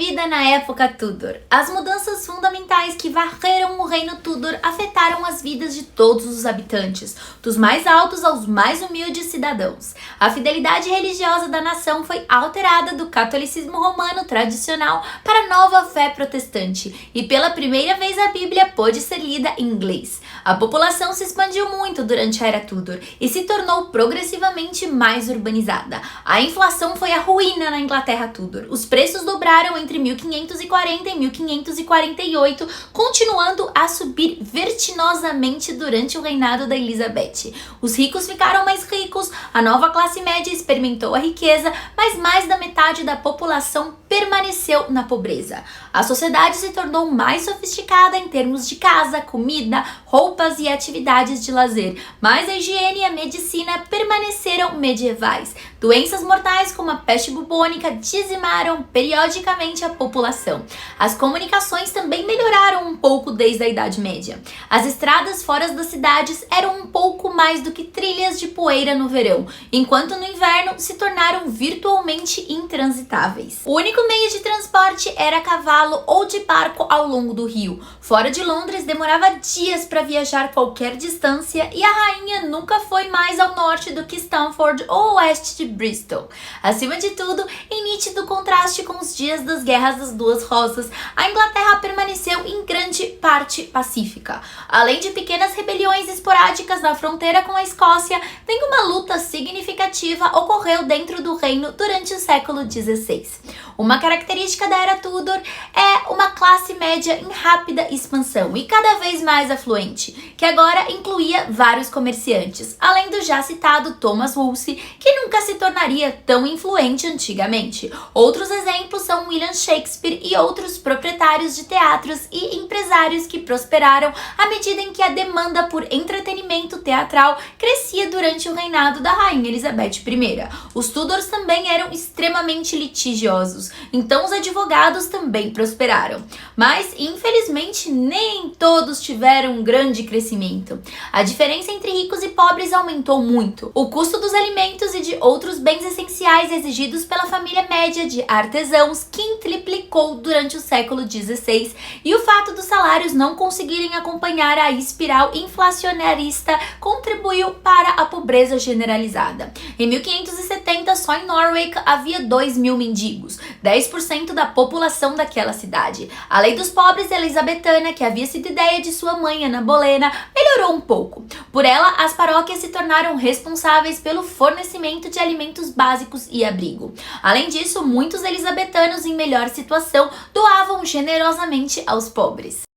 vida na época Tudor. As mudanças fundamentais que varreram o reino Tudor afetaram as vidas de todos os habitantes, dos mais altos aos mais humildes cidadãos. A fidelidade religiosa da nação foi alterada do catolicismo romano tradicional para a nova fé protestante, e pela primeira vez a Bíblia pôde ser lida em inglês. A população se expandiu muito durante a Era Tudor e se tornou progressivamente mais urbanizada. A inflação foi a ruína na Inglaterra Tudor. Os preços dobraram entre 1540 e 1548, continuando a subir vertiginosamente durante o reinado da Elizabeth. Os ricos ficaram mais ricos, a nova classe média experimentou a riqueza, mas mais da metade da população permaneceu na pobreza. A sociedade se tornou mais sofisticada em termos de casa, comida, roupas e atividades de lazer, mas a higiene e a medicina permaneceram medievais. Doenças mortais como a peste bubônica dizimaram periodicamente a população. As comunicações também melhoraram um pouco desde a Idade Média. As estradas fora das cidades eram um pouco mais do que trilhas de poeira no verão, enquanto no inverno se tornaram virtualmente intransitáveis. O único meio de transporte era a cavalo ou de barco ao longo do rio. Fora de Londres demorava dias para viajar qualquer distância e a rainha nunca foi mais ao norte do que Stamford ou ao oeste de Bristol. Acima de tudo, em nítido contraste com os dias das Guerras das Duas Rosas, a Inglaterra permaneceu em grande parte pacífica. Além de pequenas rebeliões esporádicas na fronteira com a Escócia, nenhuma luta significativa ocorreu dentro do reino durante o século XVI. Uma característica da Era Tudor é uma classe média em rápida expansão e cada vez mais afluente, que agora incluía vários comerciantes, além do já citado Thomas Wolsey, que nunca se tornaria tão influente antigamente. Outros exemplos são William Shakespeare e outros proprietários de teatros e empresários que prosperaram à medida em que a demanda por entretenimento teatral crescia durante o reinado da Rainha Elizabeth I. Os Tudors também eram extremamente litigiosos, então os advogados também prosperaram. Mas, infelizmente, nem todos tiveram um grande crescimento. A diferença entre ricos e pobres aumentou muito. O custo dos alimentos e de outros bens essenciais exigidos pela família média de artesãos quintuplicou durante o século XVI, e o fato dos salários não conseguirem acompanhar a espiral inflacionarista contribuiu para a pobreza generalizada. Em 1570, só em Norwich havia 2.000 mendigos, 10% da população daquela cidade. A lei dos pobres elizabetana, que havia sido ideia de sua mãe Ana Bolena, melhorou um pouco. Por ela, as paróquias se tornaram responsáveis pelo fornecimento de alimentos básicos e abrigo. Além disso, muitos elisabetanos em melhor situação doavam generosamente aos pobres.